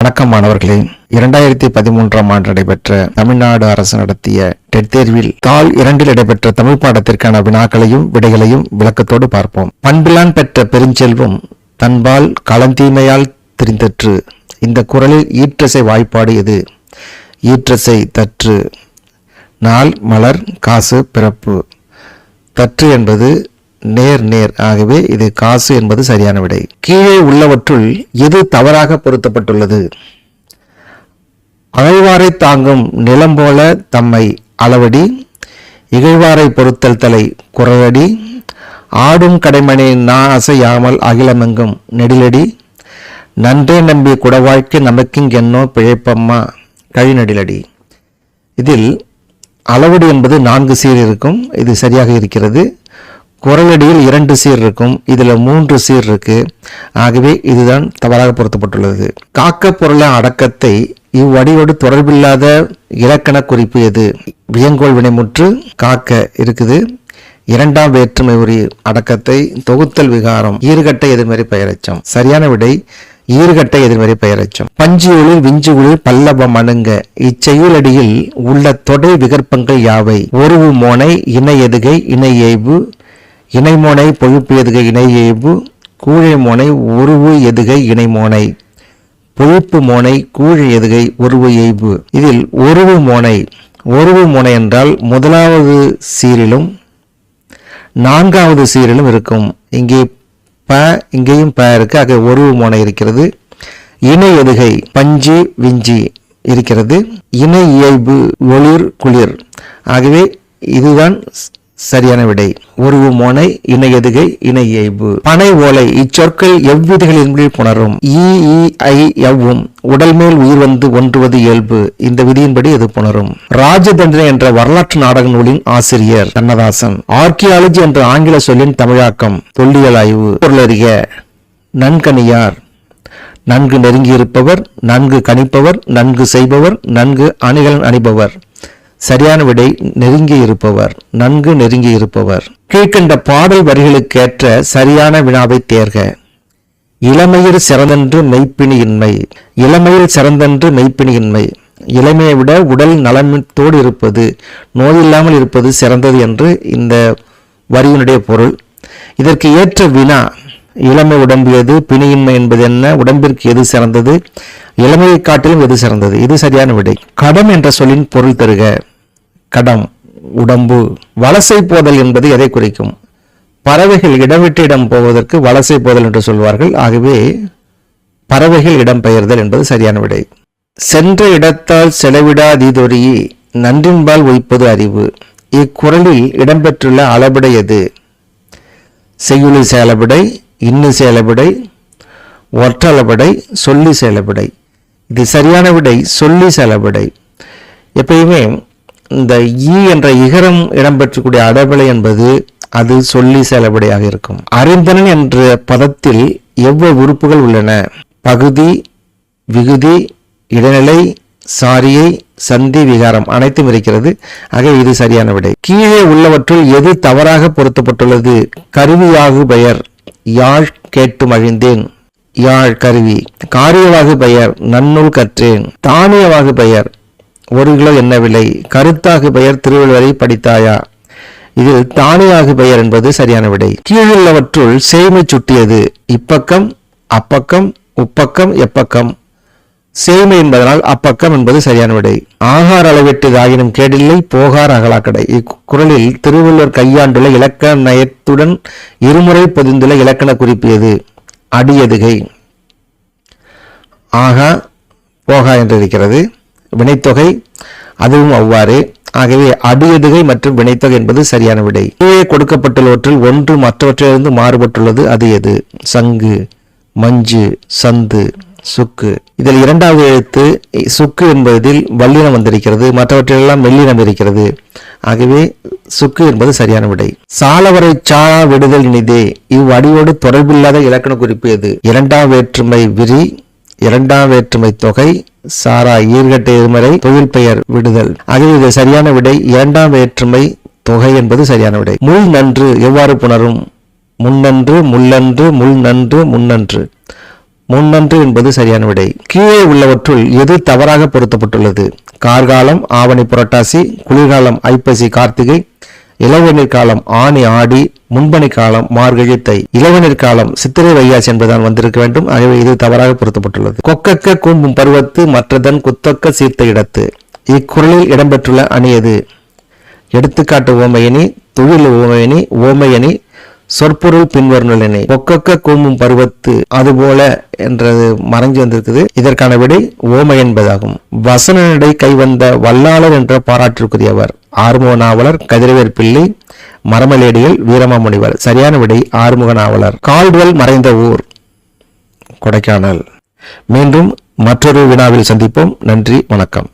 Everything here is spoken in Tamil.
வணக்கம் மாணவர்களே. 2013ஆம் ஆண்டு நடைபெற்ற தமிழ்நாடு அரசு நடத்திய டெட் தேர்வில் தாள் 2 நடைபெற்ற தமிழ் பாடத்திற்கான வினாக்களையும் விடைகளையும் விளக்கத்தோடு பார்ப்போம். பண்பிலான் பெற்ற பெருஞ்செல்வம் தன்பால் களந்தீமையால் திரிந்தற்று. இந்த குறளில் ஈற்றசை வாய்ப்பாடு எது? ஈற்றசை தற்று. நாள், மலர், காசு, பிறப்பு. தற்று என்பது நேர் நேர், ஆகவே இது காசு என்பது சரியான விடை. கீழே உள்ளவற்றுள் எது தவறாக பொருத்தப்பட்டுள்ளது? அகழ்வாரை தாங்கும் நிலம் போல தம்மை அளவடி, இகழ்வாரை பொறுத்தல் தலை குறவடி, ஆடும் கடைமணி நா அசையாமல் அகிலமெங்கும் நெடிலடி, நன்றே நம்பி குடவாழ்க்கை நமக்கிங்கென்னோ பிழைப்பம்மா கழிநடிலடி. இதில் அளவடி என்பது 4 சீர் இருக்கும், இது சரியாக இருக்கிறது. குறளடியில் 2 சீர் இருக்கும், இதுல 3 சீர் இருக்கு, ஆகவே இதுதான் தவறாக பொருத்தப்பட்டுள்ளது. காக்க பொருள அடக்கத்தை இவ்வடியோடு தொடர்பில்லாத இலக்கண குறிப்பு எது? வியங்கோள் வினைமுற்று காக்க இருக்குது. 2ஆம் வேற்றுமை உரி அடக்கத்தை தொகுத்தல் விகாரம் ஈறுகட்டை எதிர்மறை பெயரெச்சம். சரியான விடை ஈறுகட்டை எதிர்மறை பெயரெச்சம். பஞ்சியுளில் விஞ்சுகுளில் பல்லவம் அணுங்க. இச்செயலடியில் உள்ள தொடை விகற்பங்கள் யாவை? ஒருவு மோனை இணை எதுகை இணை ஏய்வு, இணைமோனை பொழுப்பு எதுகை இணை ஏய்வு, கூழை மோனை உருவு எதுகை இணை மோனை, பொழுப்பு மோனை கூழை எதுகை உருவு எய்வு. இதில் ஒருவு மோனை என்றால் முதலாவது சீரிலும் 4வது சீரிலும் இருக்கும். இங்கே ப, இங்கேயும் ப இருக்கு, ஆக ஒருவு மோனை இருக்கிறது. இணை எதுகை பஞ்சி விஞ்சி இருக்கிறது. இணை இயைபு ஒளிர் குளிர், ஆகவே இதுதான் சரியான விடை. ஒருவு மோனை இணை எதுகை இணை இயைபு. பனை ஓலை இச்சொற்கள் எவ்விதிகளின் புணரும்? ஐ எவ்வும் உடல் மேல் உயிர் வந்து ஒன்றுவது இயல்பு. இந்த விதியின்படி எது புணரும்? ராஜதண்டனை என்ற வரலாற்று நாடக நூலின் ஆசிரியர் கண்ணதாசன். ஆர்கியாலஜி என்ற ஆங்கில சொல்லின் தமிழாக்கம் தொல்லியல் ஆய்வு. பொருளறிய நன்கணியார் நன்கு நெருங்கியிருப்பவர், நன்கு கணிப்பவர், நன்கு செய்பவர், நன்கு அணிகலன் அணிபவர். சரியான விடை நெருங்கி இருப்பவர், நன்கு நெருங்கி இருப்பவர். கீழ்கண்ட பாடல் வரிகளுக்கேற்ற சரியான வினாவை தேர்க. இளமையில் சிறந்தன்று மெய்ப்பினி இன்மை. இளமையில் சிறந்தன்று மெய்ப்பினி இன்மை. இளமையை விட உடல் நலத்தோடு இருப்பது, நோயில்லாமல் இருப்பது சிறந்தது என்று இந்த வரியினுடைய பொருள். இதற்கு ஏற்ற வினா இளமை உடம்பு எது, பிணியின்மை என்பது என்ன, உடம்பிற்கு எது சிறந்தது, இளமையை காட்டிலும் எது சிறந்தது? இது சரியான விடை. கடம் என்ற சொல்லின் பொருள் தருக. கடம் உடம்பு. வலசை போதல் என்பது எதை குறிக்கும்? பறவைகள் இடவிட்டு இடம் போவதற்கு வலசை போதல் என்று சொல்வார்கள், ஆகவே பறவைகள் இடம்பெயர்தல் என்பது சரியான விடை. சென்ற இடத்தால் செலவிடாதீதொரி நன்றின்பால் வைப்பது அறிவு. இக்குறளில் இடம்பெற்றுள்ள அளபடை எது? செய்யுளி செயலபடை, இன்னு செயலபடை, ஒற்றளபடை, சொல்லி செயலபடை. இது சரியான விடை சொல்லி செயலபடை. எப்பயுமே இந்த என்ற இகரம் இடம்பெற்றக்கூடிய அடபடை என்பது அது சொல்லி செயலபடையாக இருக்கும். அறிந்தனன் என்ற பதத்தில் எவ்வளவு உறுப்புகள் உள்ளன? பகுதி, விகுதி, இடைநிலை, சாரியை, சந்தி, விகாரம் அனைத்தும் இருக்கிறது, ஆக இது சரியான விடை. கீழே உள்ளவற்றுள் எது தவறாக பொருத்தப்பட்டுள்ளது? கருவியாகு பெயர் யாழ் கேட்டு மகிழ்ந்தேன், யாழ் கருவி. காரியவாகு பெயர் நன்னூல் கற்றேன். தானியவாகு பெயர் 1 கிலோ என்ன விலை. கருத்தாகு பெயர் திருவள்ளுவரை படித்தாயா. இதில் தானியாகு பெயர் என்பது சரியான விடை. கீழுள்ளவற்றுள் சேய்மை சுட்டியது? இப்பக்கம், அப்பக்கம், உப்பக்கம், எப்பக்கம். சேய்மை என்பதனால் அப்பக்கம் என்பது சரியான விடை. ஆகார் அளவெட்டு ஆயினும் கேடில்லை, போகார் அகலாக்கடை. இக்குறளில் திருவள்ளுவர் கையாண்டுள்ள இலக்கண நயத்துடன் இருமுறை பொதிந்துள்ள இலக்கண குறிப்பு எது? அடியதுகை. ஆகா போகா என்று இருக்கிறது. வினைத்தொகை அதுவும் அவ்வாறு, ஆகவே அடியதுகை மற்றும் வினைத்தொகை என்பது சரியான விடை. கீழே கொடுக்கப்பட்டுள்ளவற்றில் ஒன்று மற்றவற்றிலிருந்து மாறுபட்டுள்ளது, அது எது? சங்கு, மஞ்சு, சந்து, சுக்கு. இதில் 2வது எழுத்து சுக்கு என்பதில் வல்லினம் வந்திருக்கிறது, மற்றவற்றிலெல்லாம் மெல்லினம் இருக்கிறது, ஆகவே சுக்கு என்பது சரியான விடை. சாலவரை சாழா விடுதல் இனிதே இவ்வடியோடு தொடர்பில்லாத இலக்கண குறிப்பு எது? 2ஆம் வேற்றுமை விரி, 2ஆம் வேற்றுமை தொகை, சாரா ஈர்கட்டை எதிர்மறை தொழில் பெயர் விடுதல், ஆகவே இது சரியான விடை. 2ஆம் வேற்றுமை தொகை என்பது சரியான விடை. முள் நன்று எவ்வாறு புணரும்? முன்னன்று, முள்ளன்று, முள் நன்று, முன்னன்று. முன்னன்று என்பது சரியான விடை. கீழே உள்ளவற்றுள் எது தவறாக பொருத்தப்பட்டுள்ளது? கார்காலம் ஆவணி புரட்டாசி, குளிர்காலம் ஐப்பசி கார்த்திகை, இளவேநீர் காலம் ஆணி ஆடி, முன்பனி காலம் மார்கழி தை. இளவேநீர் காலம் சித்திரை வையாசி என்பதுதான் வந்திருக்க வேண்டும். ஆகவே இது தவறாக பொருத்தப்பட்டுள்ளது. கொக்கக்க கூம்பும் பருவத்து மற்றதன் குத்தொக்க சீர்த்த இடத்து. இக்குறளில் இடம்பெற்றுள்ள அணி எது? எடுத்துக்காட்டு ஓமையணி, தொழில் ஓமையணி, ஓமையணி, சொற்பொருள் பின்வரும் நிலை. கொக்கக்க கூம்பும் பருவத்து அதுபோல என்றது மறைஞ்சு வந்திருக்குது. இதற்கான விடை ஓமை என்பதாகும். வசனடை கைவந்த வல்லாளர் என்ற பாராட்டிற்குரியவர். ஆறுமுக நாவலர், கதிரவேர் பிள்ளை, மரமலேடிகள், வீரமாமுனிவர். சரியான விடை ஆறுமுக நாவலர். கால்டுவெல் மறைந்த ஊர் கொடைக்கானல். மீண்டும் மற்றொரு வினாவில் சந்திப்போம். நன்றி, வணக்கம்.